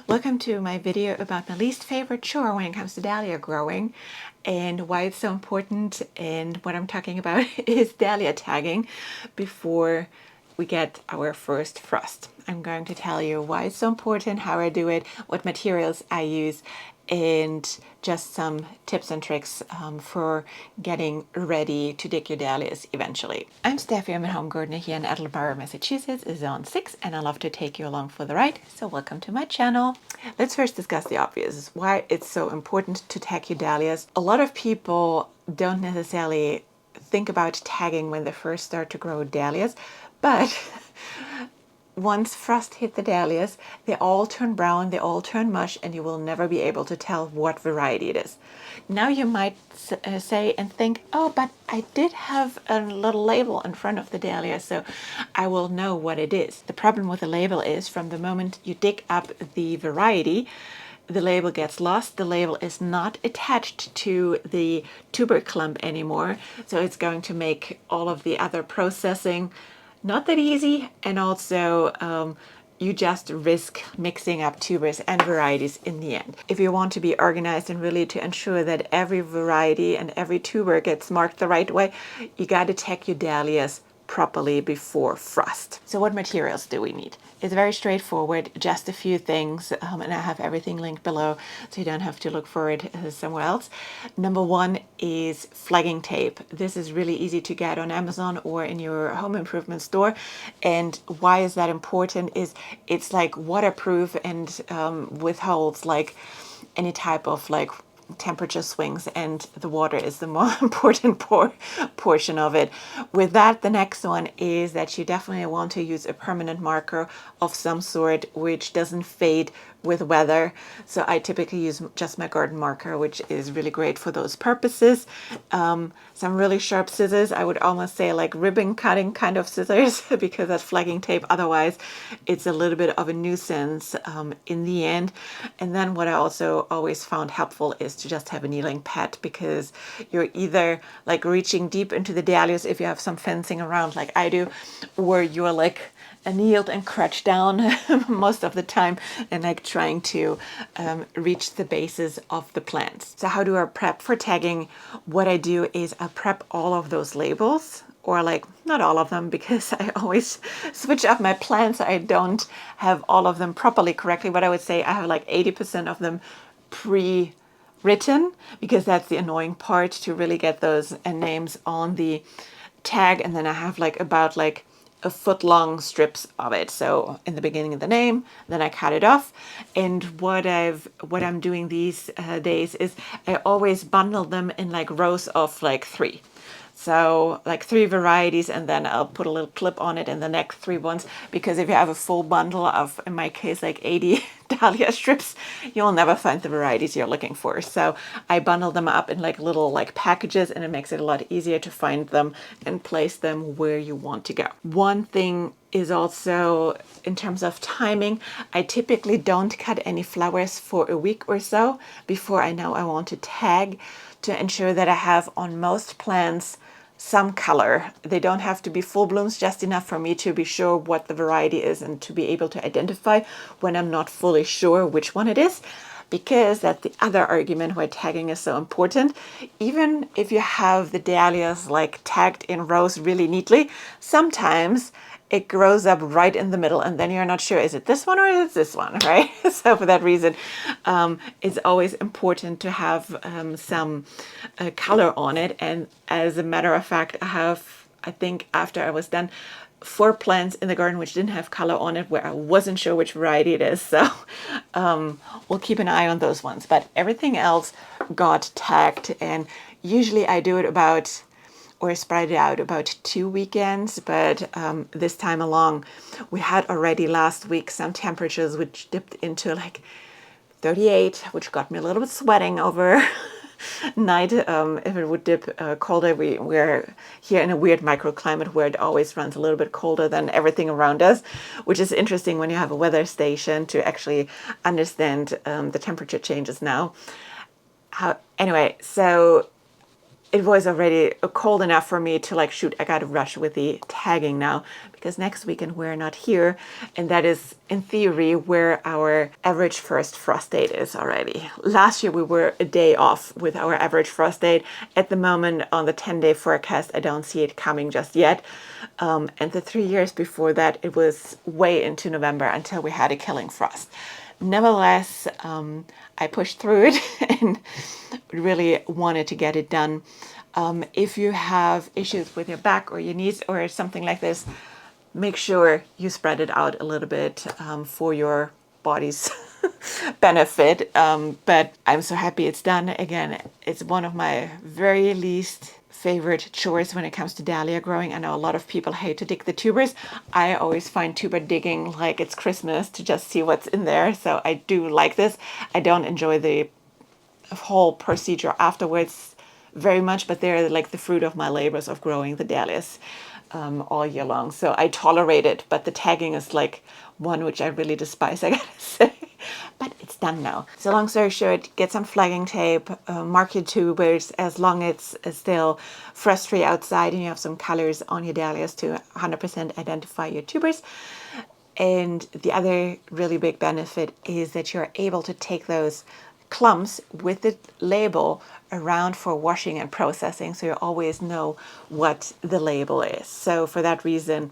Welcome to my video about my least favorite chore when it comes to dahlia growing and why it's so important. And what I'm talking about is dahlia tagging before we get our first frost. I'm going to tell you why it's so important, how I do it, what materials I use, and just some tips and tricks for getting ready to dig your dahlias eventually. I'm Steffi, I'm a home gardener here in Attleboro, Massachusetts, Zone 6, and I love to take you along for the ride, so welcome to my channel. Let's first discuss the obvious, why it's so important to tag your dahlias. A lot of people don't necessarily think about tagging when they first start to grow dahlias, but once frost hit the dahlias, they all turn brown, they all turn mush, and you will never be able to tell what variety it is. Now you might say and think, oh, but I did have a little label in front of the dahlia, so I will know what it is. The problem with the label is from the moment you dig up the variety, the label gets lost. The label is not attached to the tuber clump anymore, so it's going to make all of the other processing not that easy, and also you just risk mixing up tubers and varieties in the end. If you want to be organized and really to ensure that every variety and every tuber gets marked the right way, you got to tag your dahlias properly before frost. So what materials do we need? It's very straightforward, just a few things, and I have everything linked below so you don't have to look for it somewhere else. Number one is flagging tape. This is really easy to get on Amazon or in your home improvement store. And why is that important is it's like waterproof and withholds like any type of like temperature swings, and the water is the more important portion of it. With that, the next one is that you definitely want to use a permanent marker of some sort which doesn't fade with weather. So I typically use just my garden marker, which is really great for those purposes. Some really sharp scissors, I would almost say like ribbon cutting kind of scissors because that's flagging tape. Otherwise, it's a little bit of a nuisance in the end. And then what I also always found helpful is to just have a kneeling pad, because you're either like reaching deep into the dahlias if you have some fencing around like I do, or you're like kneeled and crouched down most of the time and like trying to reach the bases of the plants. So how do I prep for tagging? What I do is I prep all of those labels, or like not all of them, because I always switch up my plants. I don't have all of them properly correctly. What I would say, I have like 80% of them pre-written, because that's the annoying part, to really get those names on the tag. And then I have like about like a foot long strips of it. So in the beginning of the name, then I cut it off. And what I'm doing these days is I always bundle them in like rows of like 3. So like 3 varieties, and then I'll put a little clip on it in the next 3 ones, because if you have a full bundle of, in my case, like 80 dahlia strips, you'll never find the varieties you're looking for. So I bundle them up in like little like packages, and it makes it a lot easier to find them and place them where you want to go. One thing is also in terms of timing, I typically don't cut any flowers for a week or so before I know I want to tag, to ensure that I have on most plants some color. They don't have to be full blooms, just enough for me to be sure what the variety is and to be able to identify when I'm not fully sure which one it is. Because that's the other argument why tagging is so important. Even if you have the dahlias like tagged in rows really neatly, sometimes it grows up right in the middle, and then you're not sure, is it this one or is it this one, right? So for that reason, it's always important to have some color on it. And as a matter of fact, I think after I was done, 4 plants in the garden which didn't have color on it, where I wasn't sure which variety it is. So we'll keep an eye on those ones. But everything else got tagged, and usually I do it about, or spread it out about 2 weekends. But this time along, we had already last week some temperatures which dipped into like 38, which got me a little bit sweating over night. If it would dip colder, we're here in a weird microclimate where it always runs a little bit colder than everything around us, which is interesting when you have a weather station to actually understand the temperature changes now. Anyway, so it was already cold enough for me to like, shoot, I gotta rush with the tagging now because next weekend we're not here. And that is in theory where our average first frost date is already. Last year we were a day off with our average frost date. At the moment on the 10-day forecast, I don't see it coming just yet. And the 3 years before that, it was way into November until we had a killing frost. Nevertheless, I pushed through it and really wanted to get it done. If you have issues with your back or your knees or something like this, make sure you spread it out a little bit for your body's benefit. But I'm so happy it's done. Again, it's one of my very least favorite chores when it comes to dahlia growing. I know a lot of people hate to dig the tubers. I always find tuber digging like it's Christmas to just see what's in there. So I do like this. I don't enjoy the whole procedure afterwards very much, but they're like the fruit of my labors of growing the dahlias all year long. So I tolerate it, but the tagging is like one which I really despise, I gotta say. But it's done now. So long story short, get some flagging tape, mark your tubers as long as it's still frost-free outside and you have some colors on your dahlias to 100% identify your tubers. And the other really big benefit is that you're able to take those clumps with the label around for washing and processing, so you always know what the label is. So for that reason,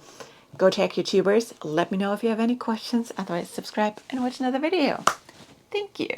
go check your tubers. Let me know if you have any questions. Otherwise, subscribe and watch another video. Thank you.